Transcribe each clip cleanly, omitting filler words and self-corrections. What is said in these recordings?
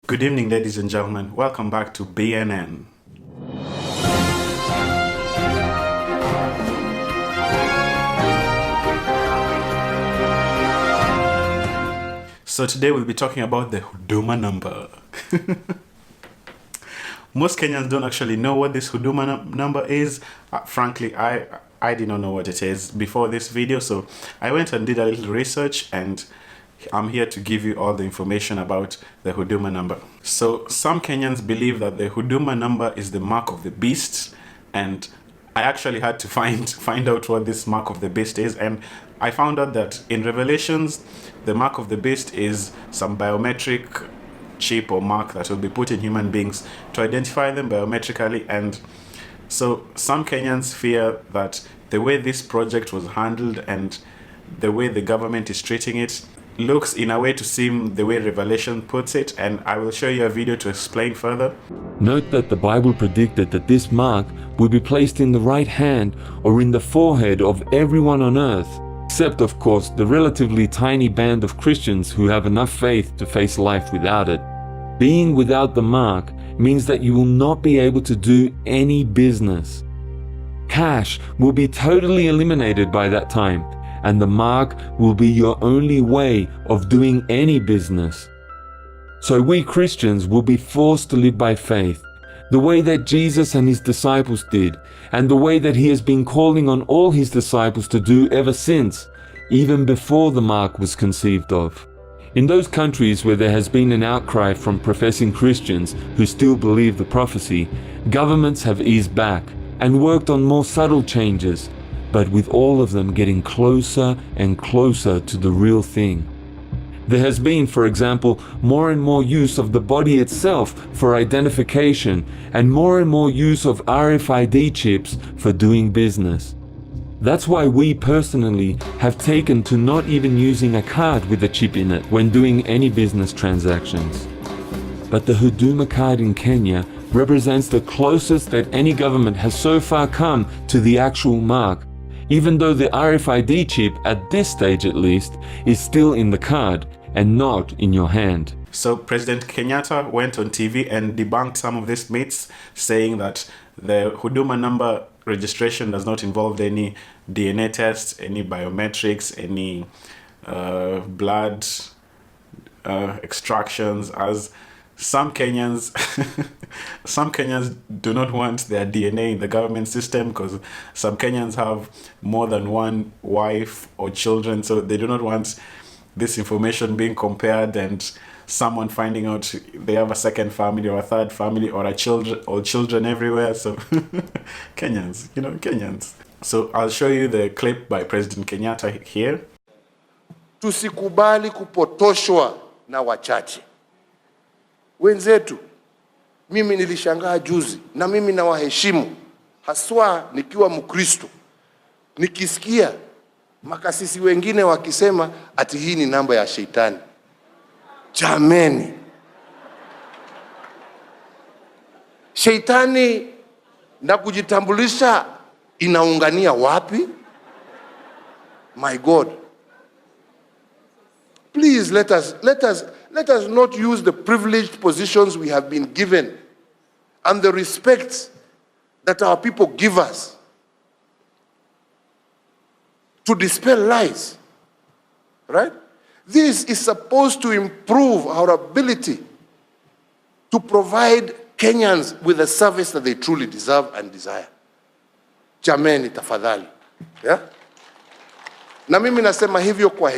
Good evening, ladies and gentlemen. Welcome back to BNN. So today we'll be talking about the Huduma Number. Most Kenyans don't actually know what this Huduma Number is. Frankly, I did not know what it is before this video, so I went and did a little research, and I'm here to give you all the information about the Huduma Number. So some Kenyans believe that the Huduma Number is the mark of the beast, and I actually had to find out what this mark of the beast is, and I found out that in Revelations, the mark of the beast is some biometric chip or mark that will be put in human beings to identify them biometrically. And so some Kenyans fear that the way this project was handled and the way the government is treating it looks in a way to seem the way Revelation puts it, and I will show you a video to explain further. Note that the Bible predicted that this mark will be placed in the right hand or in the forehead of everyone on earth, except of course the relatively tiny band of Christians who have enough faith to face life without it. Being without the mark means that you will not be able to do any business. Cash will be totally eliminated by that time, and the mark will be your only way of doing any business. So we Christians will be forced to live by faith, the way that Jesus and his disciples did, and the way that he has been calling on all his disciples to do ever since, even before the mark was conceived of. In those countries where there has been an outcry from professing Christians who still believe the prophecy, governments have eased back and worked on more subtle changes, but with all of them getting closer and closer to the real thing. There has been, for example, more and more use of the body itself for identification and more use of RFID chips for doing business. That's why we personally have taken to not even using a card with a chip in it when doing any business transactions. But the Huduma card in Kenya represents the closest that any government has so far come to the actual mark, even though the RFID chip, at this stage at least, is still in the card and not in your hand. So President Kenyatta went on TV and debunked some of these myths, saying that the Huduma Number registration does not involve any DNA tests, any biometrics, any blood extractions, as some Kenyans do not want their DNA in the government system, because some Kenyans have more than one wife or children, so they do not want this information being compared and someone finding out they have a second family or a third family or children everywhere. So Kenyans. So I'll show you the clip by President Kenyatta here. Tusikubali kupotoshwa na wachache wenzetu. Mimi nilishangaa juzi, na mimi na waheshimu, haswa nikiwa Mkristo, nikisikia makasisi wengine wakisema ati hii ni namba ya shetani. Jameni, shetani na kujitambulisha inaungania wapi? My God, please let us not use the privileged positions we have been given and the respect that our people give us to dispel lies, right? This is supposed to improve our ability to provide Kenyans with a service that they truly deserve and desire. Jameni tafadhali. Yeah? Na mimi nasema hivyo kwa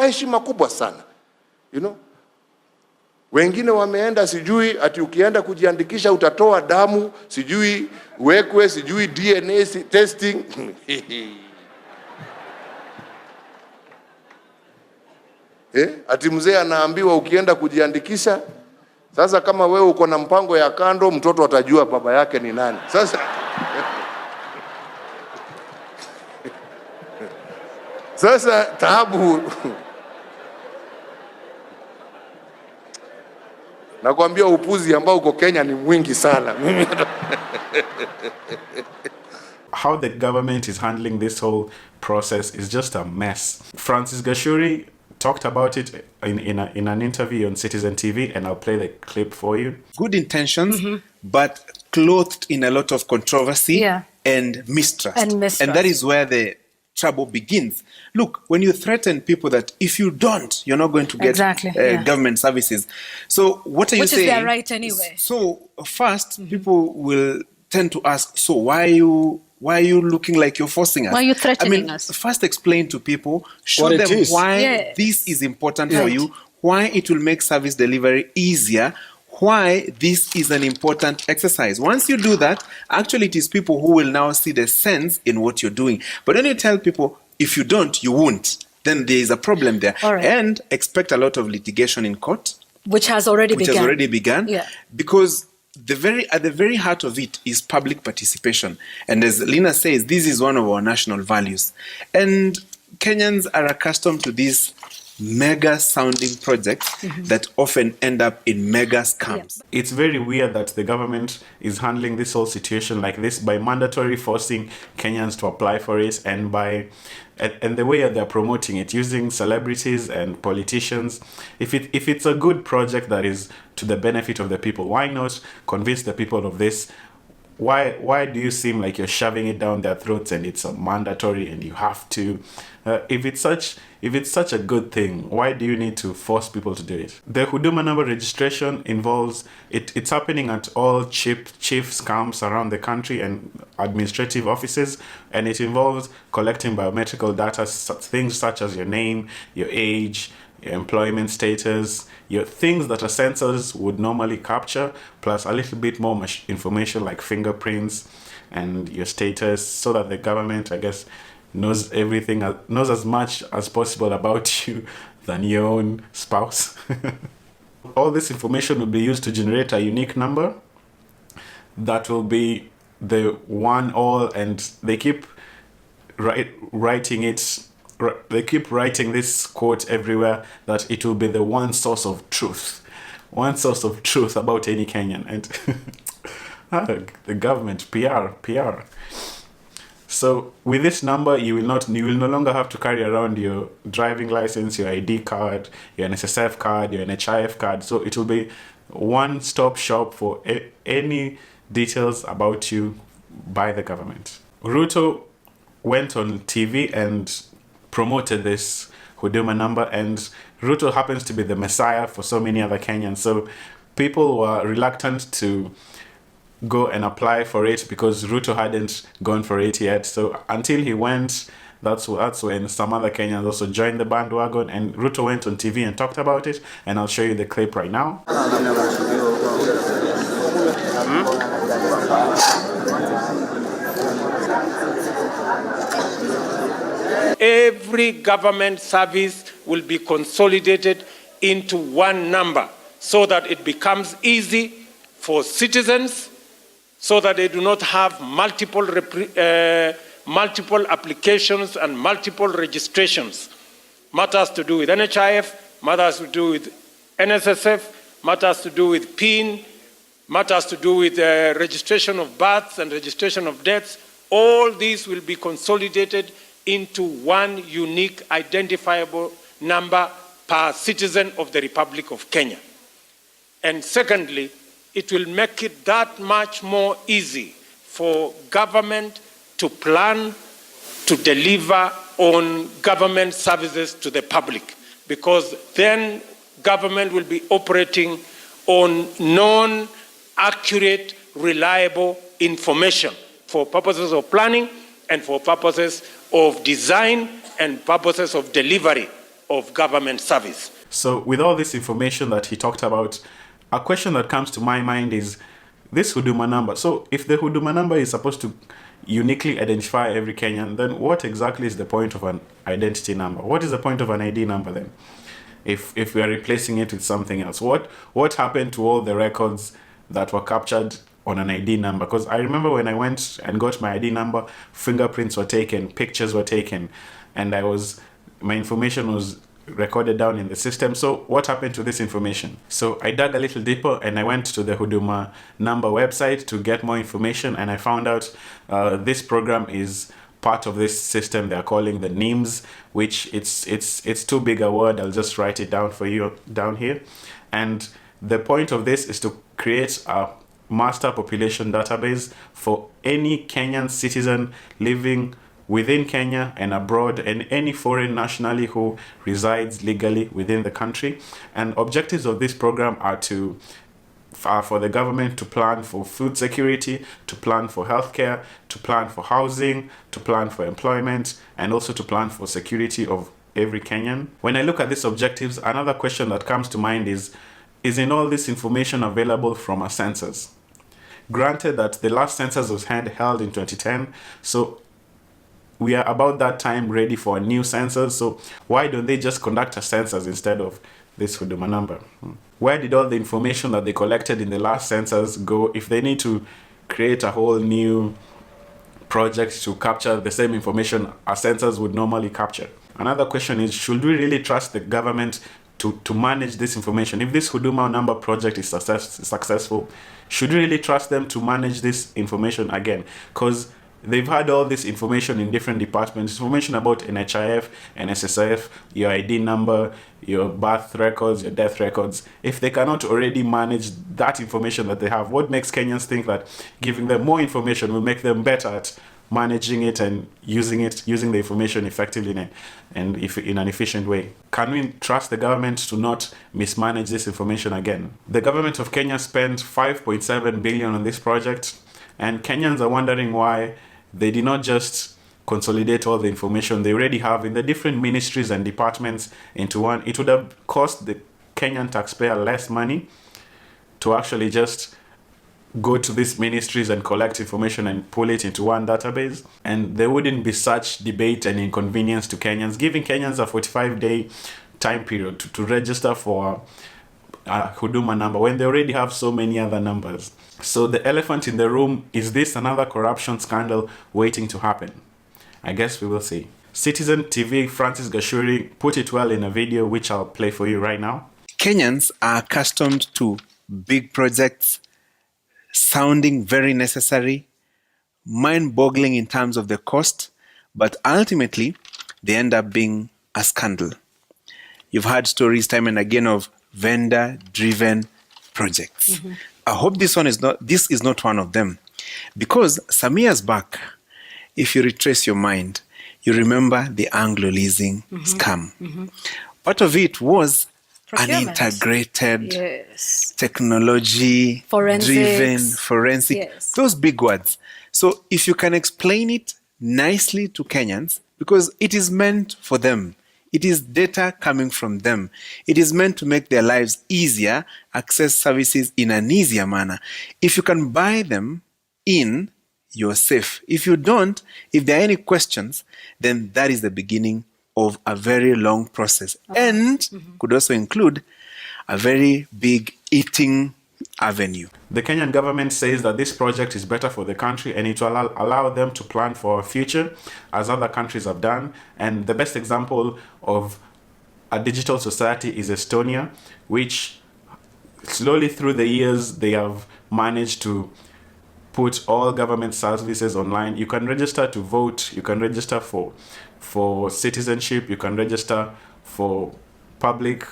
heshima kubwa sana. You know? Wengine wameenda sijui ati ukienda kujiandikisha utatoa damu, sijui wekwe, sijui DNA testing. Ati mzee anaambiwa ukienda kujiandikisha, sasa kama wewe uko na mpango ya kando, mtoto atajua baba yake ni nani. Sasa taabu. Nakwambia upuzi ambao uko Kenya ni mwingi sana. How the government is handling this whole process is just a mess. Francis Gashuri talked about it in an interview on Citizen TV, and I'll play the clip for you. Good intentions, but clothed in a lot of controversy Yeah. and mistrust. And mistrust. And that is where the trouble begins. Look, when you threaten people that if you don't, you're not going to get Exactly, yeah. government services. So what are you Which is saying? their right anyway. So first, people will tend to ask, so why are you looking like you're forcing us? Why are you threatening I mean, us? First explain to people, show What it them is. why Yes. this is important for Right. you, why it will make service delivery easier, why this is an important exercise. Once you do that, actually it is people who will now see the sense in what you're doing. But when you tell people, if you don't, you won't, then there is a problem there. All right. And expect a lot of litigation in court, Which has already which begun. has already begun, Yeah. because at the very heart of it is public participation. And as Lina says, this is one of our national values. And Kenyans are accustomed to these mega sounding projects that often end up in mega scams. It's very weird that the government is handling this whole situation like this by mandatory forcing Kenyans to apply for it, and the way that they're promoting it using celebrities and politicians. If it's a good project that is to the benefit of the people, why not convince the people of this? Why do you seem like you're shoving it down their throats and it's a mandatory and you have to? If it's such a good thing, why do you need to force people to do it? The Huduma Number registration involves it's happening at all chief scams around the country and administrative offices, and it involves collecting biometrical data, things such as your name, your age, your employment status, your things that a census would normally capture, plus a little bit more information like fingerprints and your status, so that the government, I guess, knows everything, knows as much as possible about you than your own spouse. All this information will be used to generate a unique number that will be the one all, and they keep writing it. They keep writing this quote everywhere that it will be the one source of truth about any Kenyan. And the government, PR. So with this number, you will no longer have to carry around your driving license, your ID card, your NSSF card, your NHIF card. So it will be one-stop shop for any details about you by the government. Ruto went on TV and promoted this Huduma Number, and Ruto happens to be the messiah for so many other Kenyans. So people were reluctant to go and apply for it because Ruto hadn't gone for it yet. So until he went, that's when some other Kenyans also joined the bandwagon, and Ruto went on TV and talked about it, and I'll show you the clip right now. Every government service will be consolidated into one number so that it becomes easy for citizens, so that they do not have multiple applications and multiple registrations. Matters to do with NHIF, matters to do with NSSF, matters to do with PIN, matters to do with registration of births and registration of deaths. All these will be consolidated into one unique identifiable number per citizen of the Republic of Kenya. And secondly, it will make it that much more easy for government to plan to deliver on government services to the public, because then government will be operating on known, accurate, reliable information for purposes of planning and for purposes of design and purposes of delivery of government service. So with all this information that he talked about, a question that comes to my mind is this Huduma Number. So if the Huduma Number is supposed to uniquely identify every Kenyan, then what exactly is the point of an identity number? What is the point of an ID number then? If we are replacing it with something else, what happened to all the records that were captured on an ID number? Because I remember when I went and got my ID number, fingerprints were taken, pictures were taken, and my information was recorded down in the system. So what happened to this information? So I dug a little deeper and I went to the Huduma Number website to get more information, and I found out this program is part of this system they're calling the NIMS, which it's too big a word. I'll just write it down for you down here. And the point of this is to create a master population database for any Kenyan citizen living within Kenya and abroad, and any foreign nationally who resides legally within the country. And objectives of this program are for the government to plan for food security, to plan for healthcare, to plan for housing, to plan for employment, and also to plan for security of every Kenyan. When I look at these objectives, another question that comes to mind is in all this information available from a census? Granted that the last census was held in 2010, so we are about that time ready for a new census. So why don't they just conduct a census instead of this Huduma number? Where did all the information that they collected in the last census go if they need to create a whole new project to capture the same information a census would normally capture? Another question is, should we really trust the government to manage this information? If this Huduma number project is successful, should we really trust them to manage this information again? Because they've had all this information in different departments, information about NHIF, NSSF, your ID number, your birth records, your death records. If they cannot already manage that information that they have, what makes Kenyans think that giving them more information will make them better at managing it and using the information effectively and if in an efficient way? Can we trust the government to not mismanage this information again? The government of Kenya spent 5.7 billion on this project, and Kenyans are wondering why they did not just consolidate all the information they already have in the different ministries and departments into one. It would have cost the Kenyan taxpayer less money to actually just go to these ministries and collect information and pull it into one database. And there wouldn't be such debate and inconvenience to Kenyans, giving Kenyans a 45-day time period to register for a Huduma number when they already have so many other numbers. So the elephant in the room, is this another corruption scandal waiting to happen? I guess we will see. Citizen TV Francis Gashuri put it well in a video which I'll play for you right now. Kenyans are accustomed to big projects sounding very necessary, mind-boggling in terms of the cost, but ultimately they end up being a scandal. You've heard stories time and again of vendor-driven projects. Mm-hmm. I hope this is not one of them, because some years back, if you retrace your mind, you remember the Anglo leasing scam. Mm-hmm. Part of it was an integrated, technology-driven, forensic, those big words. So if you can explain it nicely to Kenyans, because it is meant for them, it is data coming from them, it is meant to make their lives easier, access services in an easier manner. If you can buy them in, you're safe. If you don't, if there are any questions, then that is the beginning of a very long process, and could also include a very big eating avenue. The Kenyan government says that this project is better for the country and it will allow them to plan for a future as other countries have done. And the best example of a digital society is Estonia, which slowly through the years they have managed to put all government services online. You can register to vote, you can register for citizenship, you can register for public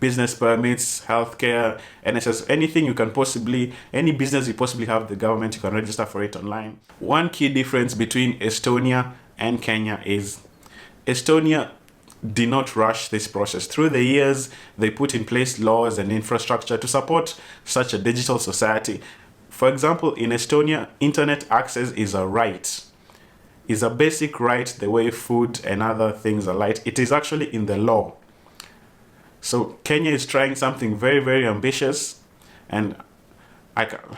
business permits, healthcare, NSS, anything you can possibly, any business you possibly have the government, you can register for it online. One key difference between Estonia and Kenya is Estonia did not rush this process. Through the years, they put in place laws and infrastructure to support such a digital society. For example, in Estonia, internet access is a right. Is a basic right the way food and other things are right. It is actually in the law. So Kenya is trying something very, very ambitious, and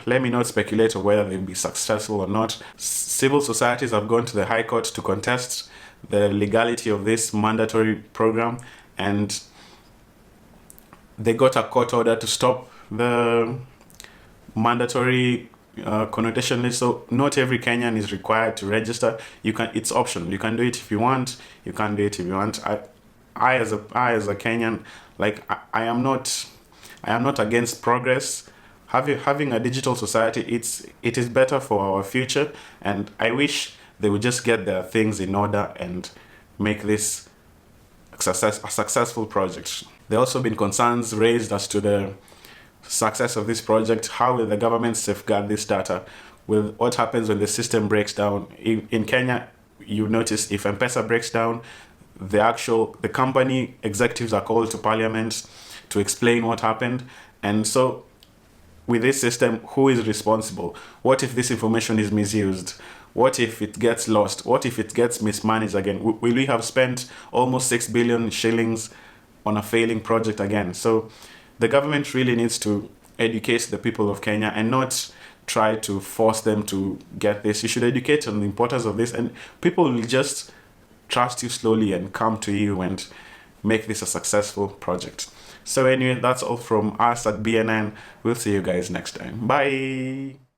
let me not speculate on whether they'll be successful or not. Civil societies have gone to the High Court to contest the legality of this mandatory program, and they got a court order to stop the mandatory connotation list. So not every Kenyan is required to register. It's optional. You can do it if you want. You can't do it if you want. I as a Kenyan, like I am not against progress. Having a digital society, it is better for our future, and I wish they will just get their things in order and make this a successful project. There have also been concerns raised as to the success of this project. How will the government safeguard this data? What happens when the system breaks down? In Kenya, you notice if M-Pesa breaks down, the company executives are called to parliament to explain what happened. And so with this system, who is responsible? What if this information is misused? What if it gets lost? What if it gets mismanaged again? Will we have spent almost 6 billion shillings on a failing project again? So the government really needs to educate the people of Kenya and not try to force them to get this. You should educate on the importance of this, and people will just trust you slowly and come to you and make this a successful project. So anyway, that's all from us at BNN. We'll see you guys next time. Bye.